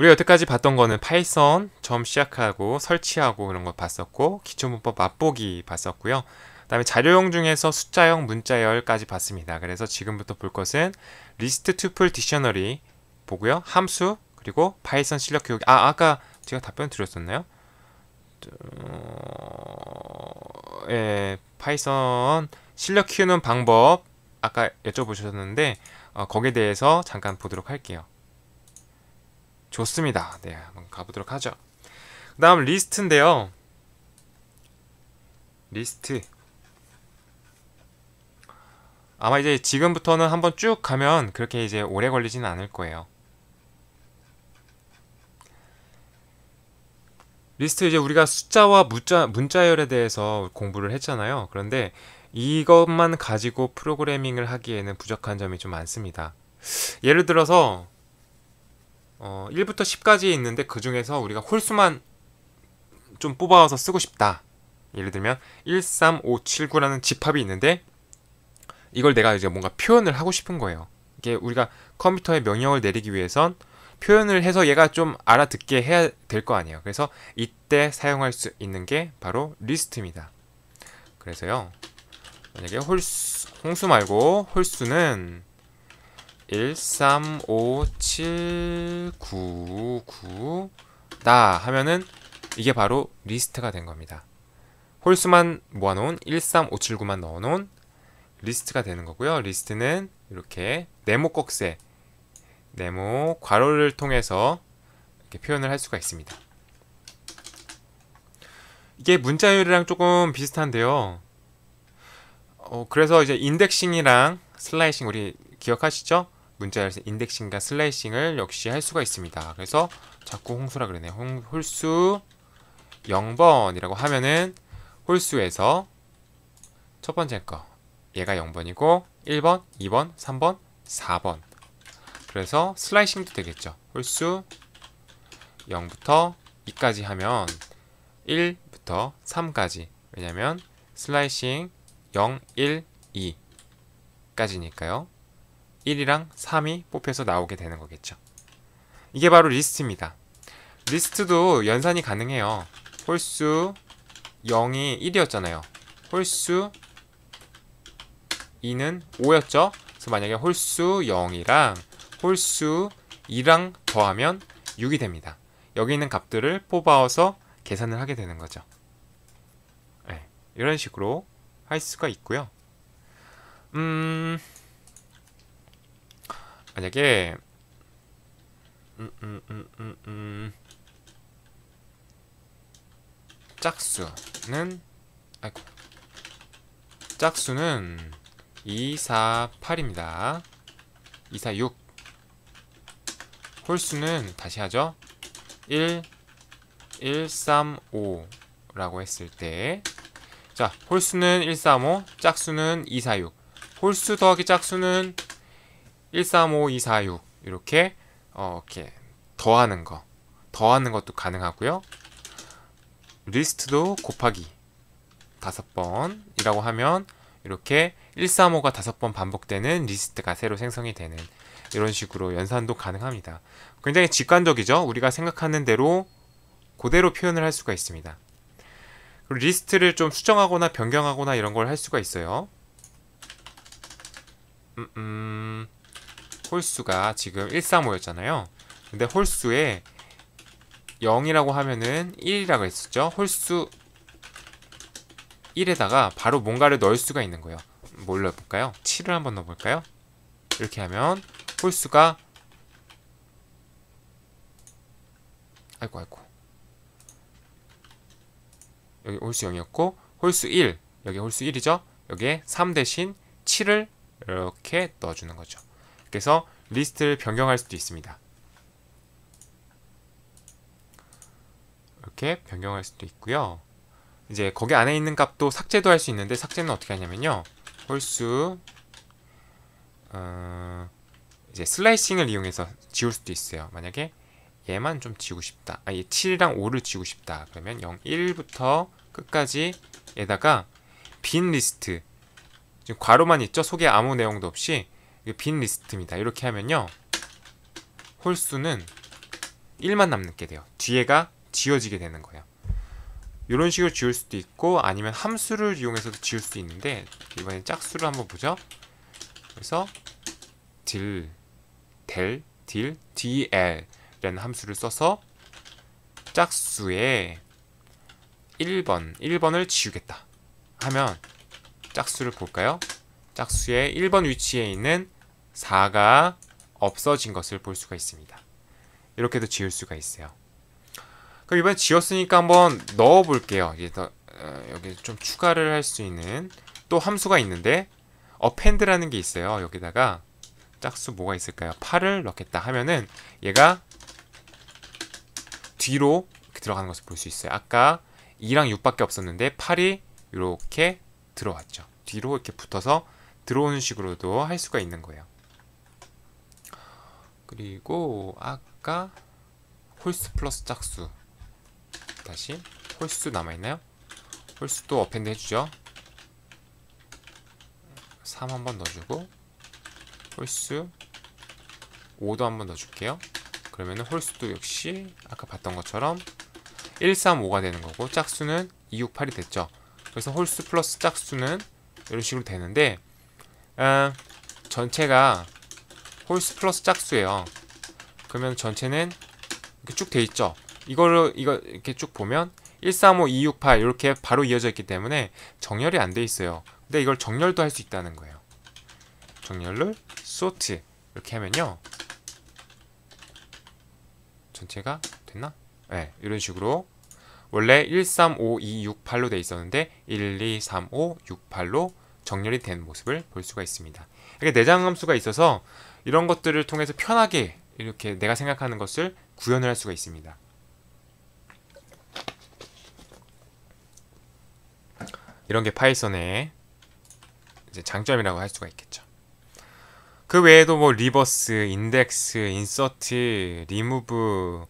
우리가 여태까지 봤던 거는 파이썬 처음 시작하고 설치하고 그런 거 봤었고, 기초문법 맛보기 봤었고요. 그 다음에 자료형 중에서 숫자형, 문자열까지 봤습니다. 그래서 지금부터 볼 것은 리스트 투플 디셔너리 보고요. 함수, 그리고 파이썬 실력 교육. 아까 제가 답변 드렸었나요? 파이썬 실력 키우는 방법 아까 여쭤보셨는데 거기에 대해서 잠깐 보도록 할게요. 좋습니다. 네, 한번 가보도록 하죠. 그 다음 리스트인데요. 리스트. 아마 이제 지금부터는 한번 쭉 가면 그렇게 이제 오래 걸리지는 않을 거예요. 리스트 이제 우리가 숫자와 문자열에 대해서 공부를 했잖아요. 그런데 이것만 가지고 프로그래밍을 하기에는 부족한 점이 좀 많습니다. 예를 들어서 1부터 10까지 있는데 그 중에서 우리가 홀수만 좀 뽑아와서 쓰고 싶다. 예를 들면 13579라는 집합이 있는데 이걸 내가 이제 뭔가 표현을 하고 싶은 거예요. 이게 우리가 컴퓨터에 명령을 내리기 위해선 표현을 해서 얘가 좀 알아듣게 해야 될 거 아니에요. 그래서 이때 사용할 수 있는 게 바로 리스트입니다. 그래서요, 만약에 홍수 말고 홀수는 1357999다 하면은 이게 바로 리스트가 된 겁니다. 홀수만 모아놓은 13579만 넣어놓은 리스트가 되는 거고요. 리스트는 이렇게 네모 꺽쇠, 네모 괄호를 통해서 이렇게 표현을 할 수가 있습니다. 이게 문자열이랑 조금 비슷한데요. 그래서 이제 인덱싱이랑 슬라이싱 우리 기억하시죠? 문자열에서 인덱싱과 슬라이싱을 역시 할 수가 있습니다. 그래서 자꾸 홍수라 그러네요. 홀수 0번이라고 하면은 홀수에서 첫 번째 거 얘가 0번이고 1번, 2번, 3번, 4번. 그래서 슬라이싱도 되겠죠. 홀수 0부터 2까지 하면 1부터 3까지. 왜냐면 슬라이싱 0, 1, 2까지니까요. 1이랑 3이 뽑혀서 나오게 되는 거겠죠. 이게 바로 리스트입니다. 리스트도 연산이 가능해요. 홀수 0이 1이었잖아요. 홀수 2는 5였죠. 그래서 만약에 홀수 0이랑 홀수 2랑 더하면 6이 됩니다. 여기 있는 값들을 뽑아서 계산을 하게 되는 거죠. 네, 이런 식으로 할 수가 있고요. 만약에 짝수는 짝수는 248입니다. 246. 홀수는 다시 하죠. 1, 135라고 했을 때, 자, 홀수는 135, 짝수는 246. 홀수 더하기 짝수는 135, 246. 이렇게 이렇게 더하는 것도 가능하고요. 리스트도 곱하기 5번이라고 하면 이렇게 135가 5번 반복되는 리스트가 새로 생성이 되는 이런 식으로 연산도 가능합니다. 굉장히 직관적이죠. 우리가 생각하는 대로 그대로 표현을 할 수가 있습니다. 그리고 리스트를 좀 수정하거나 변경하거나 이런 걸 할 수가 있어요. 홀수가 지금 135였잖아요. 근데 홀수에 0이라고 하면은 1이라고 했었죠. 홀수 1에다가 바로 뭔가를 넣을 수가 있는 거예요. 뭘 넣어볼까요? 7을 한번 넣어볼까요? 이렇게 하면 홀수가 아이고 여기 홀수 0이었고 홀수 1 여기 홀수 1이죠. 여기에 3 대신 7을 이렇게 넣어주는 거죠. 그래서 리스트를 변경할 수도 있습니다. 이렇게 변경할 수도 있고요. 이제 거기 안에 있는 값도 삭제도 할 수 있는데 삭제는 어떻게 하냐면요. 홀수 이제 슬라이싱을 이용해서 지울 수도 있어요. 만약에 얘만 좀 지우고 싶다. 얘 7이랑 5를 지우고 싶다. 그러면 0, 1부터 끝까지 에다가 빈 리스트 지금 괄호만 있죠? 속에 아무 내용도 없이 빈 리스트입니다. 이렇게 하면요. 홀수는 1만 남게 돼요. 뒤에가 지워지게 되는 거예요. 이런 식으로 지울 수도 있고 아니면 함수를 이용해서도 지울 수도 있는데 이번엔 짝수를 한번 보죠. 그래서 딜 dl라는 함수를 써서 짝수의 1번을 지우겠다 하면 짝수를 볼까요? 짝수의 1번 위치에 있는 4가 없어진 것을 볼 수가 있습니다. 이렇게도 지울 수가 있어요. 그럼 이번에 지웠으니까 한번 넣어 볼게요. 여기 좀 추가를 할 수 있는 또 함수가 있는데 append라는 게 있어요. 여기다가 짝수 뭐가 있을까요? 8을 넣겠다 하면은 얘가 뒤로 들어가는 것을 볼 수 있어요. 아까 2랑 6밖에 없었는데 8이 이렇게 들어왔죠. 뒤로 이렇게 붙어서 들어오는 식으로도 할 수가 있는 거예요. 그리고 아까 홀수 플러스 짝수, 다시 홀수 남아있나요? 홀수도 어펜드 해주죠. 3 한번 넣어주고 홀수 5도 한번 넣어줄게요. 그러면은 홀수도 역시 아까 봤던 것처럼 135가 되는 거고 짝수는 268이 됐죠. 그래서 홀수 플러스 짝수는 이런 식으로 되는데 전체가 홀수 플러스 짝수예요. 그러면 전체는 이렇게 쭉 돼 있죠. 이거 이렇게 쭉 보면 135, 268 이렇게 바로 이어져 있기 때문에 정렬이 안 돼 있어요. 근데 이걸 정렬도 할 수 있다는 거예요. 정렬을 sort 이렇게 하면요. 전체가 됐나? 네, 이런 식으로 원래 1, 3, 5, 2, 6, 8로 돼 있었는데 1, 2, 3, 5, 6, 8로 정렬이 된 모습을 볼 수가 있습니다. 이렇게 내장 함수가 있어서 이런 것들을 통해서 편하게 이렇게 내가 생각하는 것을 구현을 할 수가 있습니다. 이런 게 파이썬의 이제 장점이라고 할 수가 있겠죠. 그 외에도 뭐 리버스, 인덱스, 인서트, 리무브,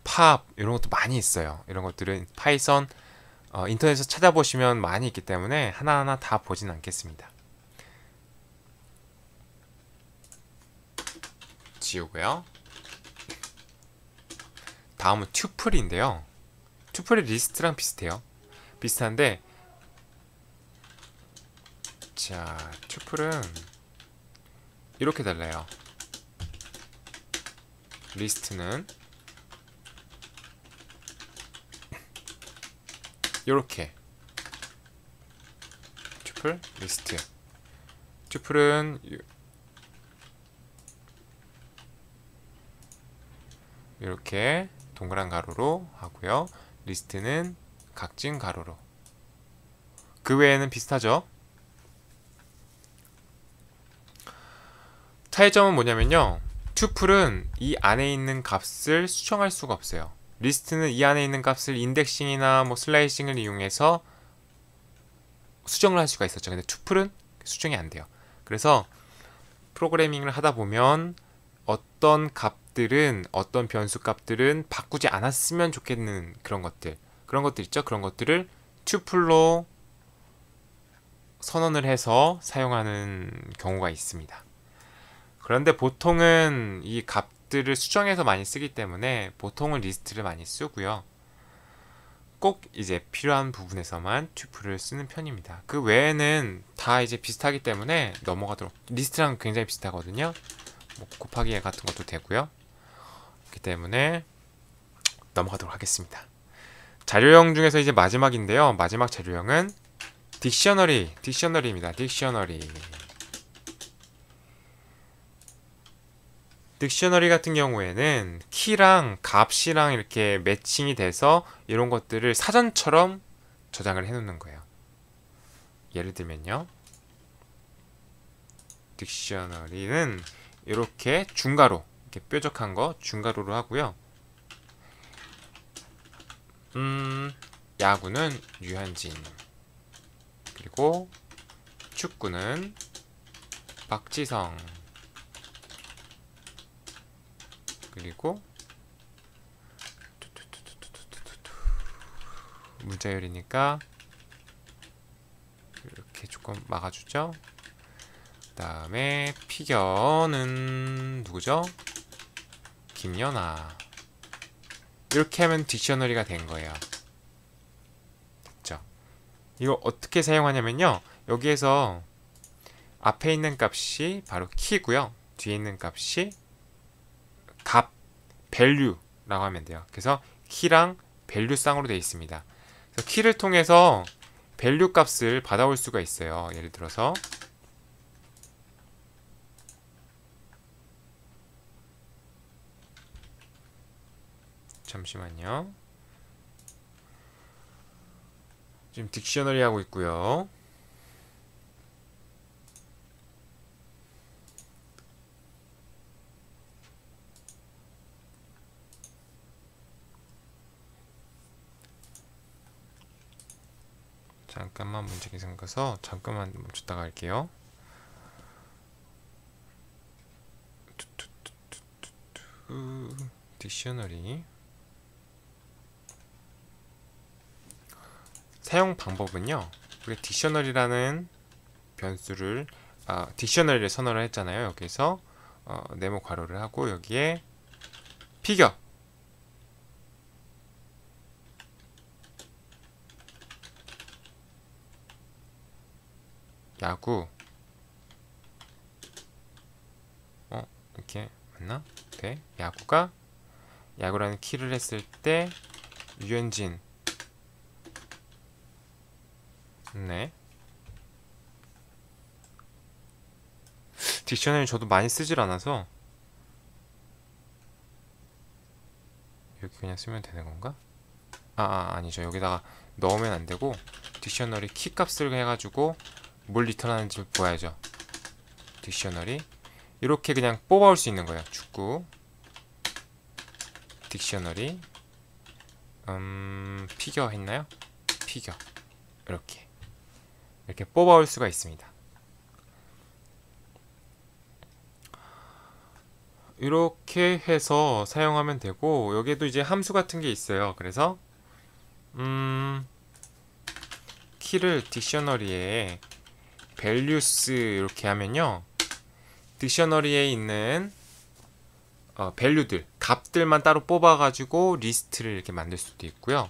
팝 이런 것도 많이 있어요. 이런 것들은 파이썬 인터넷에서 찾아보시면 많이 있기 때문에 하나하나 다 보진 않겠습니다. 지우고요. 다음은 튜플인데요. 튜플이 리스트랑 비슷해요. 비슷한데 자, 튜플은 이렇게 달라요. 리스트는 이렇게 튜플, 리스트. 튜플은 이렇게 동그란 가로로 하고요. 리스트는 각진 가로로. 그 외에는 비슷하죠. 차이점은 뭐냐면요. 튜플은 이 안에 있는 값을 수정할 수가 없어요. 리스트는 이 안에 있는 값을 인덱싱이나 뭐 슬라이싱을 이용해서 수정을 할 수가 있었죠. 근데 튜플은 수정이 안 돼요. 그래서 프로그래밍을 하다 보면 어떤 값들은 어떤 변수 값들은 바꾸지 않았으면 좋겠는 그런 것들 있죠. 그런 것들을 튜플로 선언을 해서 사용하는 경우가 있습니다. 그런데 보통은 이 값들을 수정해서 많이 쓰기 때문에 보통은 리스트를 많이 쓰고요. 꼭 이제 필요한 부분에서만 튜플을 쓰는 편입니다. 그 외에는 다 이제 비슷하기 때문에 넘어가도록. 리스트랑 굉장히 비슷하거든요. 뭐 곱하기 같은 것도 되고요. 그렇기 때문에 넘어가도록 하겠습니다. 자료형 중에서 이제 마지막인데요. 마지막 자료형은 딕셔너리입니다. 딕셔너리 같은 경우에는 키랑 값이랑 이렇게 매칭이 돼서 이런 것들을 사전처럼 저장을 해 놓는 거예요. 예를 들면요. 딕셔너리는 이렇게 중괄호, 이렇게 뾰족한 거 중괄호로 하고요. 야구는 류현진, 그리고 축구는 박지성, 그리고 문자열이니까 이렇게 조금 막아주죠. 그 다음에 피겨는 누구죠? 김연아. 이렇게 하면 딕셔너리가 된 거예요. 됐죠? 이거 어떻게 사용하냐면요. 여기에서 앞에 있는 값이 바로 키고요. 뒤에 있는 값이 값, value라고 하면 돼요. 그래서 키랑 value 쌍으로 되어 있습니다. 그래서 키를 통해서 value 값을 받아올 수가 있어요. 예를 들어서 잠시만요. 지금 딕셔너리 하고 있고요. 잠깐만 문제가 생겨서 잠깐만 멈췄다가 할게요. 딕셔너리 사용 방법은요. 우리가 딕셔너리라는 변수를 딕셔너리를 선언을 했잖아요. 여기서 네모 괄호를 하고 여기에 피겨 야구 이렇게 맞나? 네. 야구라는 키를 했을 때 유현진 네. 딕셔너리 저도 많이 쓰질 않아서 여기 그냥 쓰면 되는 건가? 아니죠. 여기다가 넣으면 안 되고 딕셔너리 키 값을 해가지고 뭘 리턴하는지 보야죠. 딕셔너리 이렇게 그냥 뽑아올 수 있는 거예요. 축구 딕셔너리 피겨 했나요? 피겨 이렇게 뽑아올 수가 있습니다. 이렇게 해서 사용하면 되고 여기에도 이제 함수 같은 게 있어요. 그래서 키를 딕셔너리에 values 이렇게 하면요. 딕셔너리에 있는 value들, 값들만 따로 뽑아가지고 리스트를 이렇게 만들 수도 있고요.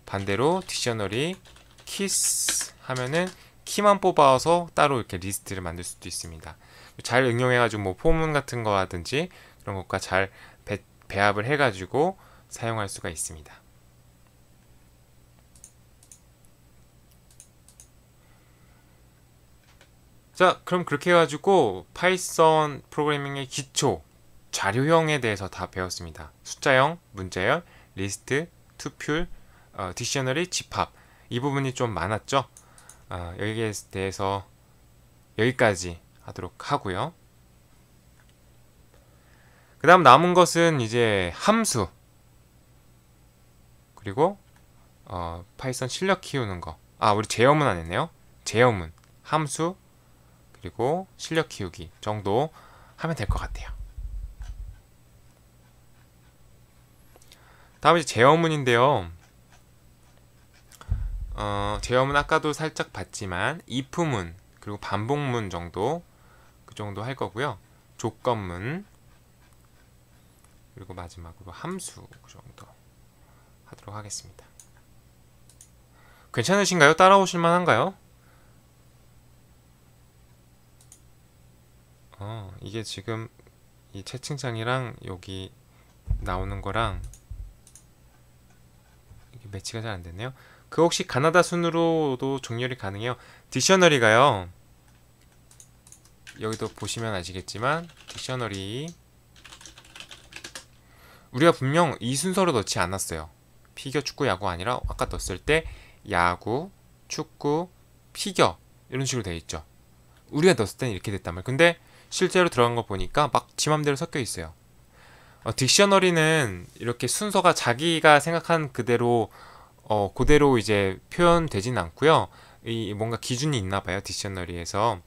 반대로 딕셔너리 keys 하면은 키만 뽑아서 따로 이렇게 리스트를 만들 수도 있습니다. 잘 응용해가지고 뭐 포문 같은 거라든지 그런 것과 잘 배합을 해가지고 사용할 수가 있습니다. 자, 그럼 그렇게 해가지고 파이썬 프로그래밍의 기초 자료형에 대해서 다 배웠습니다. 숫자형, 문자열, 리스트, 투플, 딕셔너리, 집합 이 부분이 좀 많았죠. 여기에 대해서 여기까지 하도록 하고요. 그 다음 남은 것은 이제 함수 그리고 파이썬 실력 키우는 거. 우리 제어문 안 했네요. 제어문, 함수 그리고 실력 키우기 정도 하면 될 것 같아요. 다음 이제 제어문인데요. 제어문 아까도 살짝 봤지만 if문 그리고 반복문 정도 그 정도 할 거고요. 조건문 그리고 마지막으로 함수 그 정도 하도록 하겠습니다. 괜찮으신가요? 따라오실 만한가요? 이게 지금 이 채팅창이랑 여기 나오는 거랑 이게 매치가 잘 안 됐네요. 그 혹시 가나다 순으로도 정렬이 가능해요. 딕셔너리가요. 여기도 보시면 아시겠지만 딕셔너리 우리가 분명 이 순서로 넣지 않았어요. 피겨, 축구, 야구 아니라 아까 넣었을 때 야구, 축구, 피겨 이런 식으로 되어 있죠. 우리가 넣었을 때는 이렇게 됐단 말이에요. 근데 실제로 들어간 거 보니까 막 지 맘대로 섞여 있어요. 딕셔너리는 이렇게 순서가 자기가 생각한 그대로 그대로 이제 표현되진 않고요. 이 뭔가 기준이 있나 봐요. 딕셔너리에서.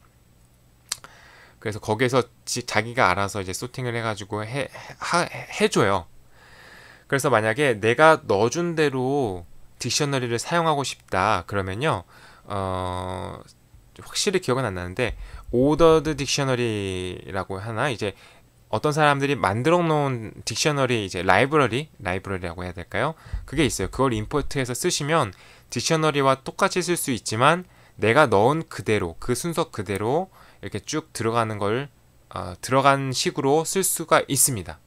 그래서 거기에서 자기가 알아서 이제 소팅을 해가지고 해줘요. 그래서 만약에 내가 넣어준 대로 딕셔너리를 사용하고 싶다 그러면요. 확실히 기억은 안 나는데 오더드 딕셔너리라고 하나 이제 어떤 사람들이 만들어 놓은 딕셔너리 이제 라이브러리라고 해야 될까요? 그게 있어요. 그걸 임포트해서 쓰시면 딕셔너리와 똑같이 쓸 수 있지만 내가 넣은 그대로 그 순서 그대로 이렇게 쭉 들어가는 걸 들어간 식으로 쓸 수가 있습니다.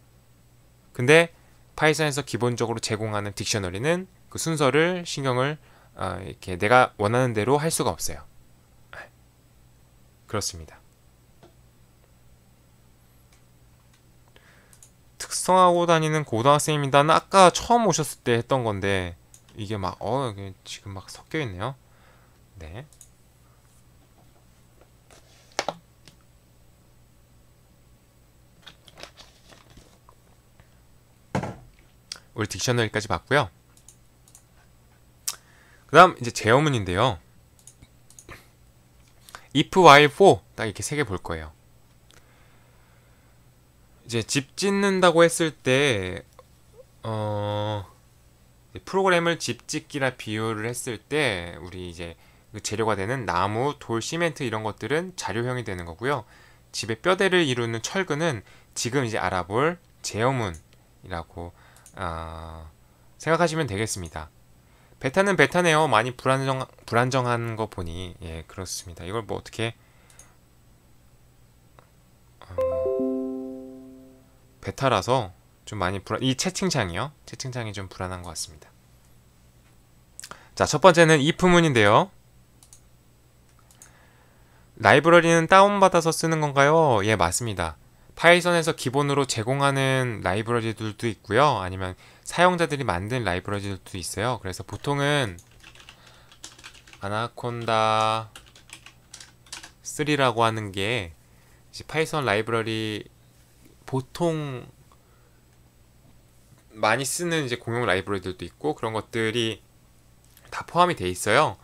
근데 파이썬에서 기본적으로 제공하는 딕셔너리는 그 순서를 신경을 이렇게 내가 원하는 대로 할 수가 없어요. 그렇습니다. 특성하고 다니는 고등학생입니다는 아까 처음 오셨을 때 했던 건데 이게 막 이게 지금 막 섞여 있네요. 네. 우리 딕셔너리까지 봤고요. 그 다음 이제 제어문인데요. if, while, for 딱 이렇게 세 개 볼 거예요. 이제 집 짓는다고 했을 때 프로그램을 집 짓기라 비유를 했을 때 우리 이제 그 재료가 되는 나무, 돌, 시멘트 이런 것들은 자료형이 되는 거고요. 집의 뼈대를 이루는 철근은 지금 이제 알아볼 제어문이라고 생각하시면 되겠습니다. 베타는 베타네요. 많이 불안정한 거 보니 예 그렇습니다. 이걸 뭐 어떻게 베타라서 좀 많이 이 채팅창이 좀 불안한 것 같습니다. 자, 첫 번째는 if문인데요. 라이브러리는 다운받아서 쓰는 건가요? 예, 맞습니다. 파이썬에서 기본으로 제공하는 라이브러리들도 있고요. 아니면 사용자들이 만든 라이브러리들도 있어요. 그래서 보통은 아나콘다 3라고 하는 게 이제 파이썬 라이브러리 보통 많이 쓰는 이제 공용 라이브러리들도 있고 그런 것들이 다 포함이 돼 있어요.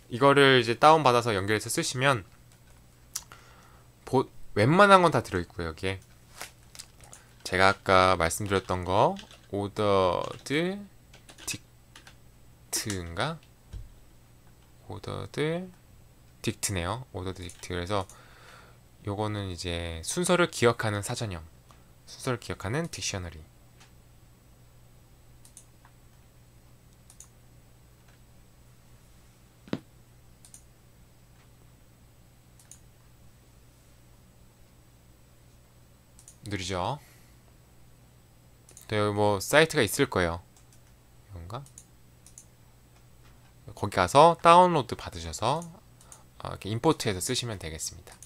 이거를 이제 다운받아서 연결해서 쓰시면 웬만한 건 다 들어있고요. 여기에 제가 아까 말씀드렸던 거 오더드 딕트인가? 오더드 딕트네요. 오더드 딕트. 그래서 요거는 이제 순서를 기억하는 사전형, 순서를 기억하는 딕셔너리. 느리죠? 네, 여기 뭐 사이트가 있을 거예요. 이건가? 거기 가서 다운로드 받으셔서 이렇게 임포트해서 쓰시면 되겠습니다.